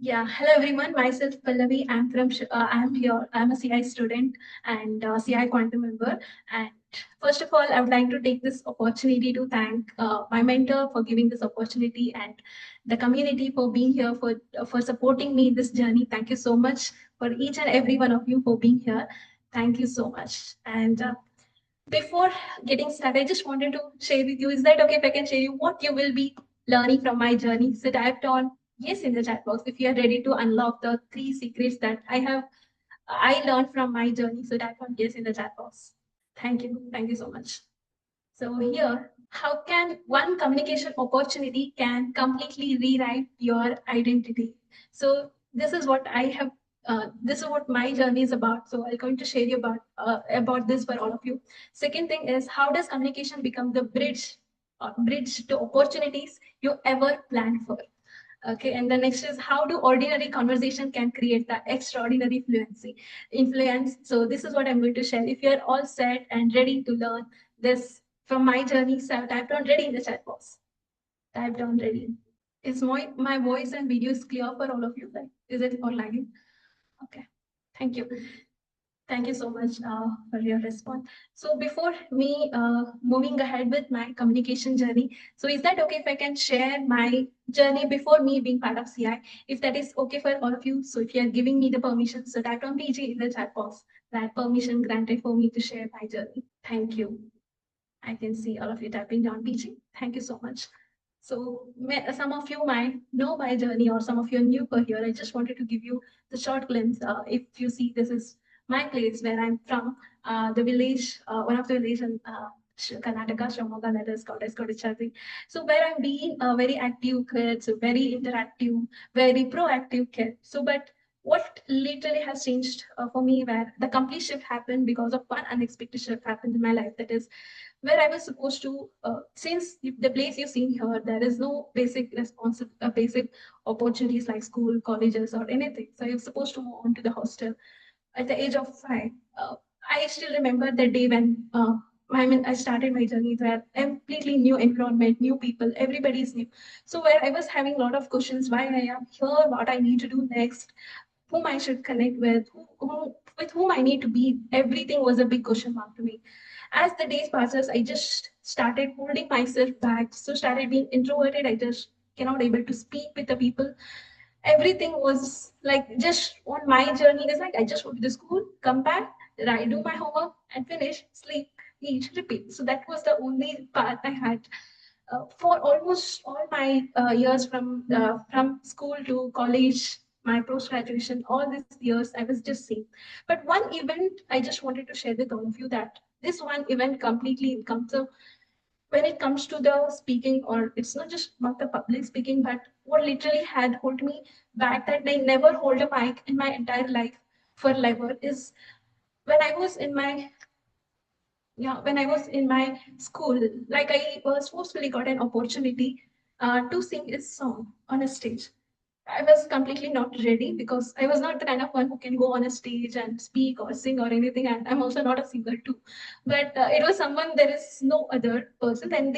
Yeah, hello everyone. Myself Pallavi. I'm here. I'm a CI student and CI Quantum member. And first of all, I would like to take this opportunity to thank my mentor for giving this opportunity and the community for being here for supporting me in this journey. Thank you so much for each and every one of you for being here. Thank you so much. And before getting started, I just wanted to share with you. Is that okay if I can share you what you will be learning from my journey? So typed on yes in the chat box if you are ready to unlock the three secrets that I learned from my journey. So type on yes in the chat box. Thank you. Thank you so much. So here, how can one communication opportunity can completely rewrite your identity? So this is what I have. This is what my journey is about. So I'm going to share you about this for all of you. Second thing is how does communication become the bridge to opportunities you ever planned for? Okay, and the next is how do ordinary conversation can create the extraordinary influence. So this is what I'm going to share. If you're all set and ready to learn this from my journey, so type down ready in the chat box. Type down ready. Is my voice and video is clear for all of you? Like, is it all lagging? Okay, thank you. Thank you so much for your response. So before me moving ahead with my communication journey, so is that okay if I can share my journey before me being part of CI? If that is okay for all of you, so if you are giving me the permission, so type on PG in the chat box that permission granted for me to share my journey. Thank you. I can see all of you typing down PG. Thank you so much. So some of you might know my journey or some of you are new for here. I just wanted to give you the short glimpse. If you see, this is my place where I'm from, the village, one of the village in Karnataka, Shimoga, that is called as Kodichadi. So where I'm being a very active kid, so very interactive, very proactive kid. So but what literally has changed for me where the complete shift happened because of one unexpected shift happened in my life, that is where I was supposed to, since the place you've seen here, there is no basic opportunities like school, colleges, or anything. So you're supposed to move on to the hostel at the age of 5. I still remember the day when I started my journey where completely new environment, new people, everybody is new. So where I was having a lot of questions, why I am here, what I need to do next, whom I should connect with, with whom I need to be. Everything was a big question mark to me. As the days passes, I just started holding myself back. So started being introverted. I just cannot able to speak with the people. Everything was like just on my journey. It's like I just go to the school, come back, I do my homework and finish, sleep, eat, repeat. So that was the only path I had for almost all my years from school to college, my post graduation, all these years I was just seeing. But one event I just wanted to share with all of you, that this one event completely comes up when it comes to the speaking, or it's not just about the public speaking, but what literally had hold me back that I never hold a mic in my entire life forever is when I was in my when I was in my school, like I was forcefully got an opportunity to sing a song on a stage. I was completely not ready because I was not the kind of one who can go on a stage and speak or sing or anything. And I'm also not a singer too. But it was someone, there is no other person. And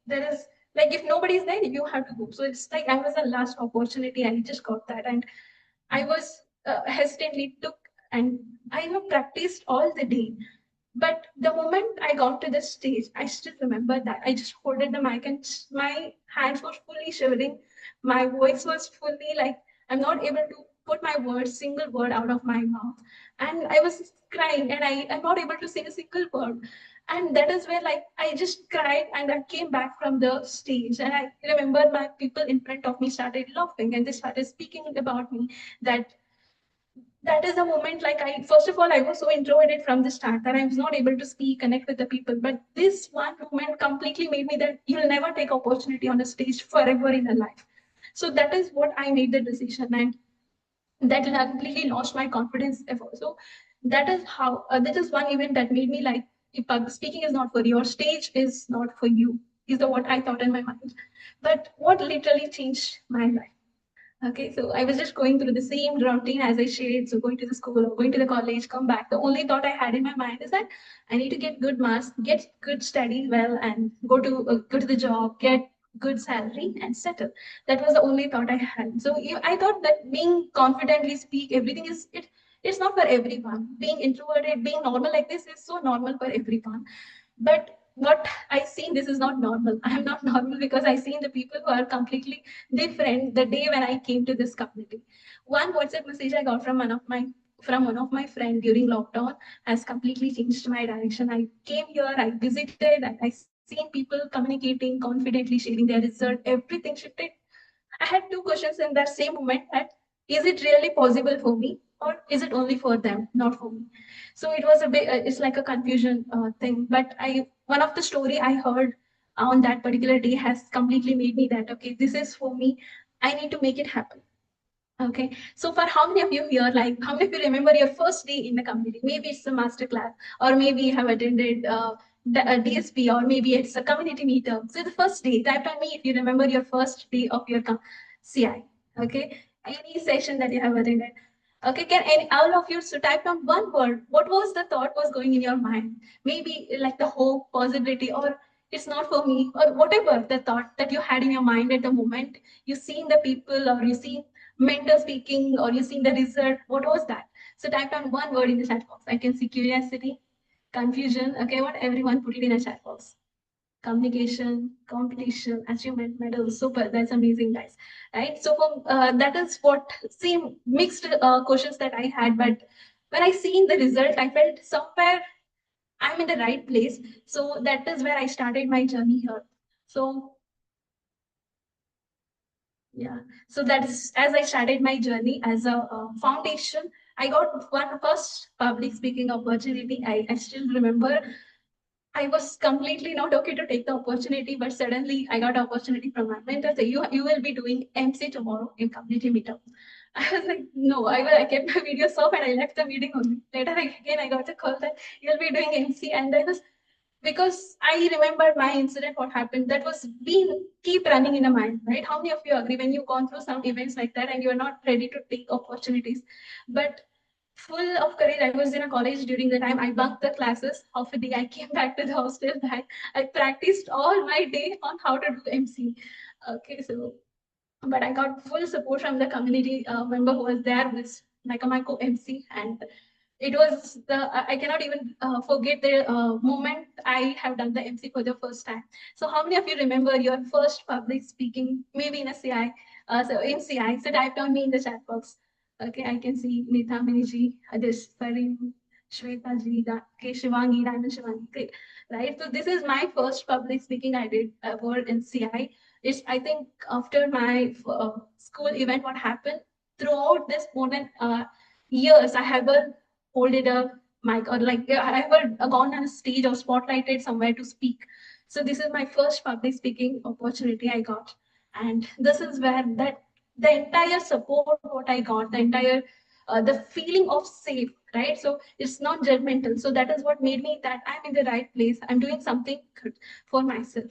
there is like, if nobody is there, you have to go. So it's like I was the last opportunity. I just got that. And I was hesitantly took, and I have practiced all the day. But the moment I got to the stage, I still remember that I just holded the mic and my hands were fully shivering. My voice was fully like I'm not able to put my words, single word out of my mouth. And I was crying and I'm not able to sing a single word. And that is where like I just cried and I came back from the stage. And I remember my people in front of me started laughing and they started speaking about me that that is the moment like I first of all I was so introverted from the start that I was not able to speak connect with the people, but this one moment completely made me that you'll never take opportunity on a stage forever in your life. So that is what I made the decision, and that completely lost my confidence ever. So that is how that is one event that made me like, if public speaking is not for you or stage is not for you, is the what I thought in my mind. But what literally changed my life. Okay, so I was just going through the same routine as I shared. So going to the school or going to the college, come back. The only thought I had in my mind is that I need to get good marks, get good study well, and go to the job, get good salary, and settle. That was the only thought I had. So I thought that being confidently speak everything is it. It's not for everyone. Being introverted, being normal like this is so normal for everyone. But what I seen, this is not normal. I am not normal because I seen the people who are completely different the day when I came to this community. One WhatsApp message I got from one of my friend during lockdown has completely changed my direction. I came here, I visited, and I seen people communicating confidently, sharing their result, everything shifted. I had two questions in that same moment, that is it really possible for me, or is it only for them, not for me? So it was a bit, it's like a confusion thing. But one of the story I heard on that particular day has completely made me that, okay, this is for me. I need to make it happen. Okay, so for how many of you here, like how many of you remember your first day in the community? Maybe it's a master class, or maybe you have attended DSP, or maybe it's a community meetup. So the first day, type on me if you remember your first day of your CI. Okay, any session that you have attended. Okay, can any all of you so type down one word? What was the thought was going in your mind? Maybe like the hope, possibility, or it's not for me, or whatever the thought that you had in your mind at the moment. You seen the people, or you seen mentor speaking, or you seen the result. What was that? So type down one word in the chat box. I can see curiosity, confusion. Okay, what everyone put it in a chat box. Communication, competition, achievement, medal. Super, that's amazing, guys. Right? So that is what same mixed questions that I had, but when I seen the result, I felt somewhere I'm in the right place. So that is where I started my journey here. So yeah, so that is as I started my journey as a foundation. I got one first public speaking opportunity. I still remember I was completely not okay to take the opportunity, but suddenly I got an opportunity from my mentor. Say, you will be doing MC tomorrow in community meetup. I was like, no, I kept my videos off and I left the meeting only. Later again, I got a call that you'll be doing MC, and I was because I remember my incident, what happened, that was been keep running in a mind, right? How many of you agree when you've gone through some events like that and you're not ready to take opportunities? But full of courage, I was in a college during the time I bunked the classes. Half a day, I came back to the hostel back. I practiced all my day on how to do MC. Okay, so but I got full support from the community member who was there with like a micro MC, and it was the I cannot even forget the moment I have done the MC for the first time. So how many of you remember your first public speaking, maybe in a CI, so in CI? So type down me in the chat box. Okay, I can see Nita Miniji, Adish, Parim, Shweta Ji, okay, Shivangi, Diamond Shivangi, great, right? So this is my first public speaking I did for in CI. It's I think after my school event, what happened throughout this more than years, I haven't holded a mic or like I ever gone on a stage or spotlighted somewhere to speak. So this is my first public speaking opportunity I got, and this is where that the entire support what I got, the entire the feeling of safe, right? So it's not judgmental. So that is what made me that I'm in the right place. I'm doing something good for myself.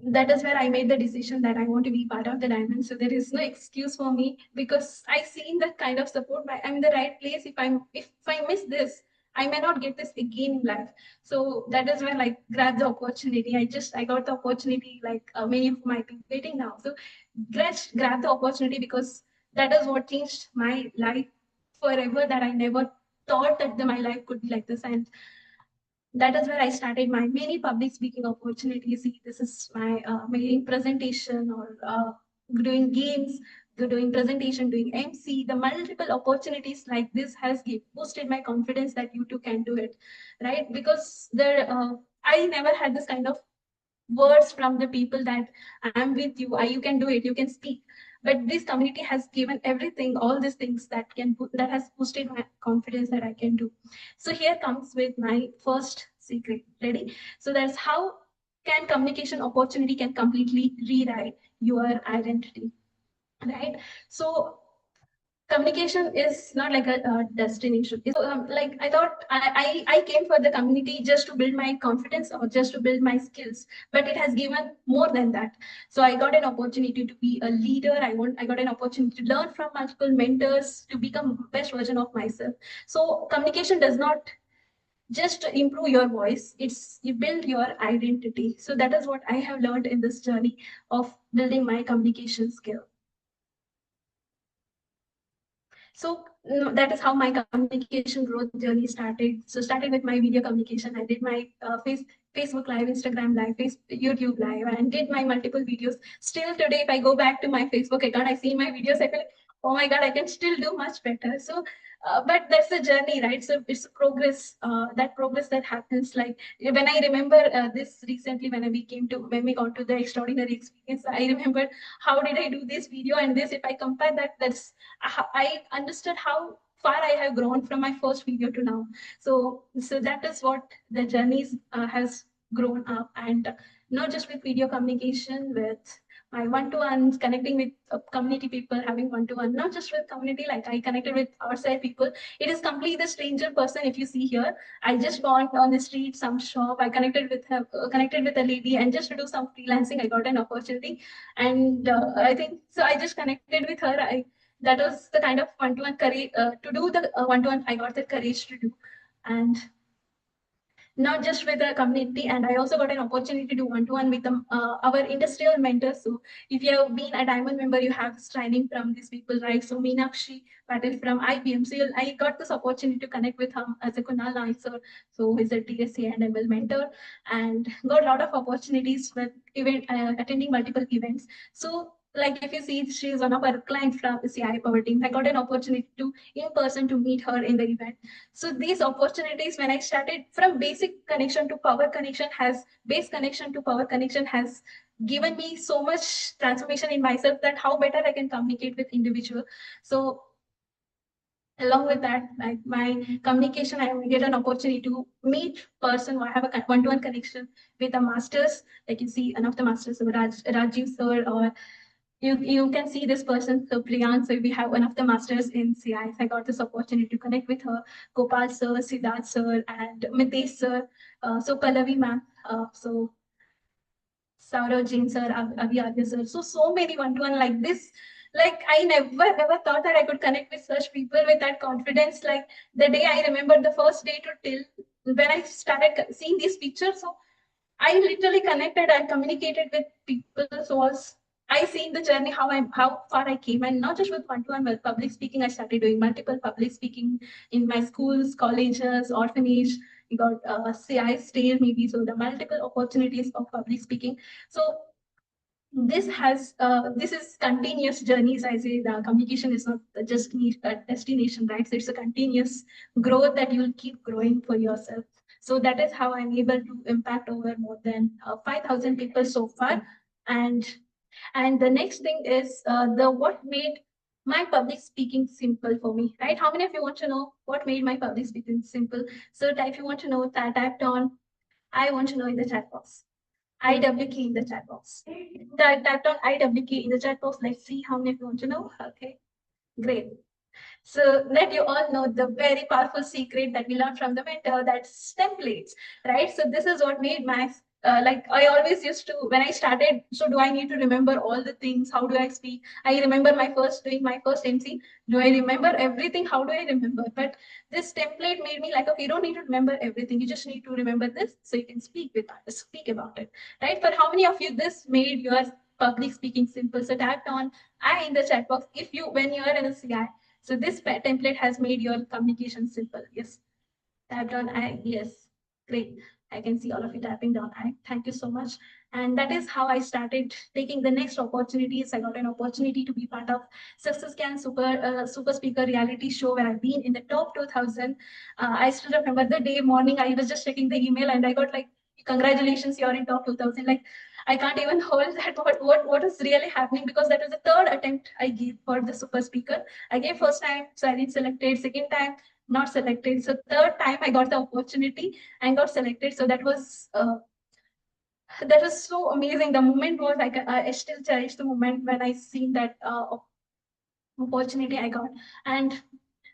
That is where I made the decision that I want to be part of the diamond. So there is no excuse for me because I seen that kind of support. I'm in the right place. If I miss this, I may not get this again in life. So that is where I grabbed the opportunity. I got the opportunity like many of my people waiting now. So grab the opportunity because that is what changed my life forever. That I never thought that my life could be like this, and that is where I started my many public speaking opportunities. See, this is my making presentation or doing games, doing presentation, doing MC. The multiple opportunities like this has boosted my confidence that you too can do it, right? Because I never had this kind of words from the people that I'm with you, you can do it, you can speak. But this community has given everything, all these things that has boosted my confidence that I can do. So here comes with my first secret. Ready? So that's how can communication opportunity can completely rewrite your identity. Right? So communication is not like a destination. It's, like I thought I came for the community just to build my confidence or just to build my skills, but it has given more than that. So I got an opportunity to be a leader. I got an opportunity to learn from multiple mentors to become best version of myself. So communication does not just improve your voice. It's you build your identity. So that is what I have learned in this journey of building my communication skill. So that is how my communication growth journey started. So started with my video communication. I did my Facebook Live, Instagram Live, YouTube Live, and did my multiple videos. Still today, if I go back to my Facebook account, I see my videos. I feel like, oh my God, I can still do much better. So, but that's the journey, right? So it's progress. That progress that happens. Like when I remember this recently, when we got to the extraordinary experience, I remember how did I do this video and this. If I compare that, I understood how far I have grown from my first video to now. So that is what the journey has grown up, and not just with video communication, with my one-to-ones, connecting with community people, having one-to-one, not just with community, like I connected with outside people. It is completely the stranger person. If you see here, I just gone on the street, some shop, I connected with her, connected with a lady, and just to do some freelancing, I got an opportunity. And I think so. I just connected with her. That was the kind of one-to-one courage to do the one-to-one. I got the courage to do, and not just with the community. And I also got an opportunity to do one-to-one with our industrial mentors. So if you have been a diamond member, you have this training from these people, right? So Meenakshi Patel from IBM. So I got this opportunity to connect with him as a Kunal Naik sir. So he's a TSA and ML mentor, and got a lot of opportunities with attending multiple events. So like if you see, she is one of our clients from the CI Power team. I got an opportunity to in person to meet her in the event. So these opportunities, when I started from basic connection to power connection, has base connection to power connection has given me so much transformation in myself, that how better I can communicate with individual. So along with that, like my communication, I get an opportunity to meet person. I have a one-to-one connection with the masters. Like you see, one of the masters, Rajiv sir, or you can see this person, so Priyan. So we have one of the masters in CI. I got this opportunity to connect with her, Gopal sir, Siddharth sir, and Mitesh sir. So Pallavi ma'am. So Saurav Jain sir, Avi Adya sir. So many one-to-one like this. Like I never ever thought that I could connect with such people with that confidence. Like the day I remember the first day to till when I started seeing these pictures. So I literally connected and communicated with people. So was I seen the journey how far I came, and not just with one-to-one, but public speaking. I started doing multiple public speaking in my schools, colleges, orphanage. We got CI stage maybe, so the multiple opportunities of public speaking. So this is continuous journeys. I say the communication is not just a destination, right? So it's a continuous growth that you'll keep growing for yourself. So that is how I'm able to impact over more than 5,000 people so far. And the next thing is the what made my public speaking simple for me, right? How many of you want to know what made my public speaking simple? So if you want to know that, typed on I want to know in the chat box. IWK in the chat box. Typed on IWK in the chat box. Let's see how many of you want to know. Okay, great. So let you all know the very powerful secret that we learned from the mentor, that's templates, right? So this is what made my like I always used to when I started. So do I need to remember all the things? How do I speak? I remember my first doing my first MC. Do I remember everything? How do I remember? But this template made me like, okay, you don't need to remember everything. You just need to remember this so you can speak about it, right? For how many of you this made your public speaking simple? So type on I in the chat box if you when you're in a CI. So this template has made your communication simple. Yes. Typed on I. Yes. Great. I can see all of you tapping down I. Thank you so much. And that is how I started taking the next opportunities. I got an opportunity to be part of Success Can Super Speaker reality show where I've been in the top 2000. I still remember the day morning. I was just checking the email and I got like, congratulations, you're in top 2000. Like I can't even hold that. What is really happening? Because that was the third attempt I gave for the super speaker. I gave first time, so I didn't selected. Second time, not selected. So third time I got the opportunity and got selected. So that was so amazing. The moment was like I still cherish the moment when I seen that opportunity I got. And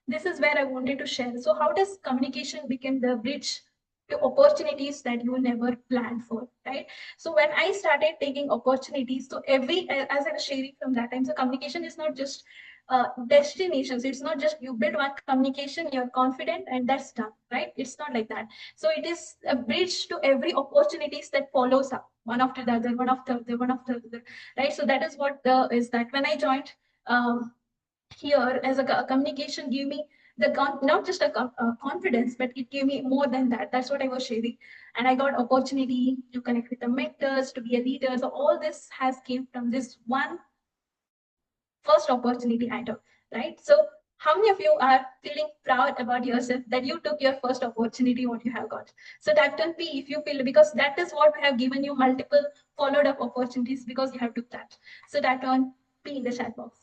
this is where I wanted to share. So how does communication become the bridge to opportunities that you never planned for, right? So when I started taking opportunities, so as I was sharing from that time, so communication is not just destination. So it's not just you build one communication, you're confident, and that's done, right? It's not like that. So it is a bridge to every opportunities that follows up, one after the other, one after the other, one after the other, right? So that is what is that when I joined here as a communication gave me the not just a confidence, but it gave me more than that. That's what I was sharing, and I got opportunity to connect with the mentors, to be a leader. So all this has came from this one first opportunity I took, right? So how many of you are feeling proud about yourself that you took your first opportunity, what you have got? So type on P if you feel, because that is what we have given you multiple followed up opportunities because you have took that. So type on P in the chat box.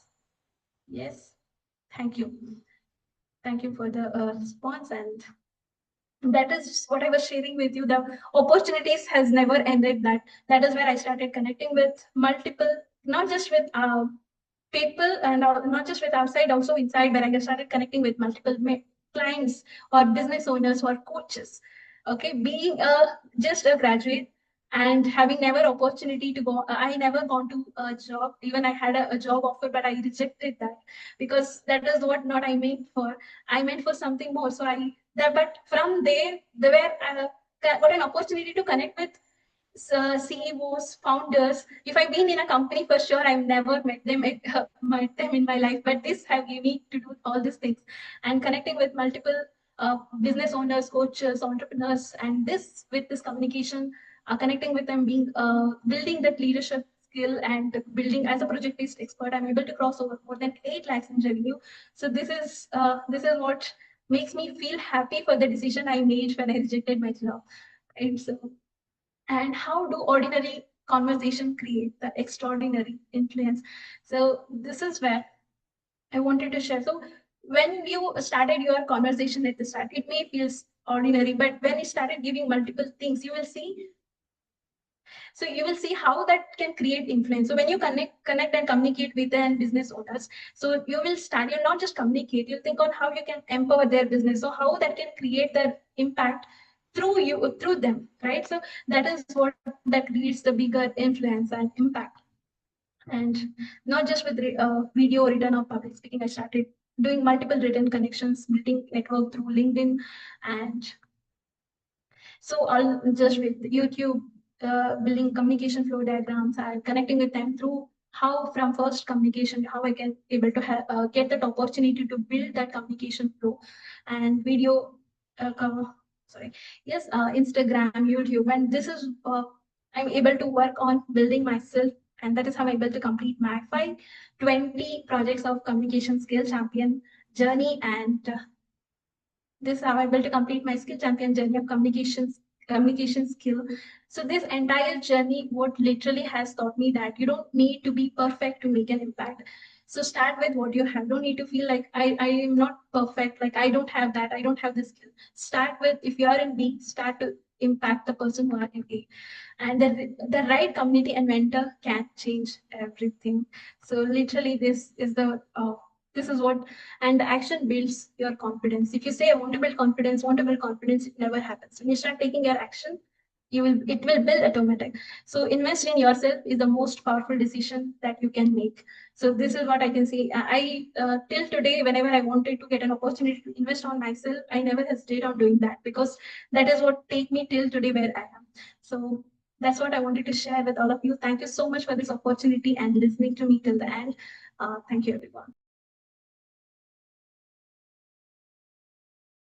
Yes, thank you. Thank you for the response, and that is what I was sharing with you. The opportunities has never ended. That is where I started connecting with multiple, not just with people, and not just with outside, also inside, where I started connecting with multiple clients or business owners or coaches. Okay, being just a graduate and having never opportunity to go, I never gone to a job. Even I had a job offer, but I rejected that because that is what not I meant for. I meant for something more. So I that, but from there were got an opportunity to connect with CEOs, founders. If I've been in a company, for sure, I've never met them in my life. But this have given me to do all these things and connecting with multiple business owners, coaches, entrepreneurs, and this with this communication, connecting with them, being building that leadership skill and building as a project-based expert. I'm able to cross over more than 8 lakhs in revenue. So this is what makes me feel happy for the decision I made when I rejected my job. And so and how do ordinary conversation create the extraordinary influence? So this is where I wanted to share. So when you started your conversation at the start, it may feel ordinary, but when you started giving multiple things, you will see how that can create influence. So when you connect and communicate with the business owners, so you will start, you'll not just communicate, you'll think on how you can empower their business. So how that can create that impact through you, through them, right? So that is what that creates the bigger influence and impact. And not just with video, written, or public speaking, I started doing multiple written connections, building network through LinkedIn, and so I'll just with YouTube, building communication flow diagrams and connecting with them through how from first communication, how I can able to get that opportunity to build that communication flow and video, sorry, yes, Instagram, YouTube, and this is I'm able to work on building myself, and that is how I'm able to complete my 520 projects of communication skill champion journey, and this how I built to complete my skill champion journey of communication skill. So this entire journey, what literally has taught me that you don't need to be perfect to make an impact. So start with what you have. Don't need to feel like I am not perfect, like I don't have that, I don't have this skill. Start with, if you are in B, start to impact the person who are in A. And the right community and mentor can change everything. So literally this is what, and the action builds your confidence. If you say I want to build confidence, it never happens. When you start taking your action, it will build automatic. So invest in yourself is the most powerful decision that you can make. So this is what I can say. I till today, whenever I wanted to get an opportunity to invest on myself, I never hesitate on doing that because that is what take me till today where I am. So that's what I wanted to share with all of you. Thank you so much for this opportunity and listening to me till the end. Thank you, everyone.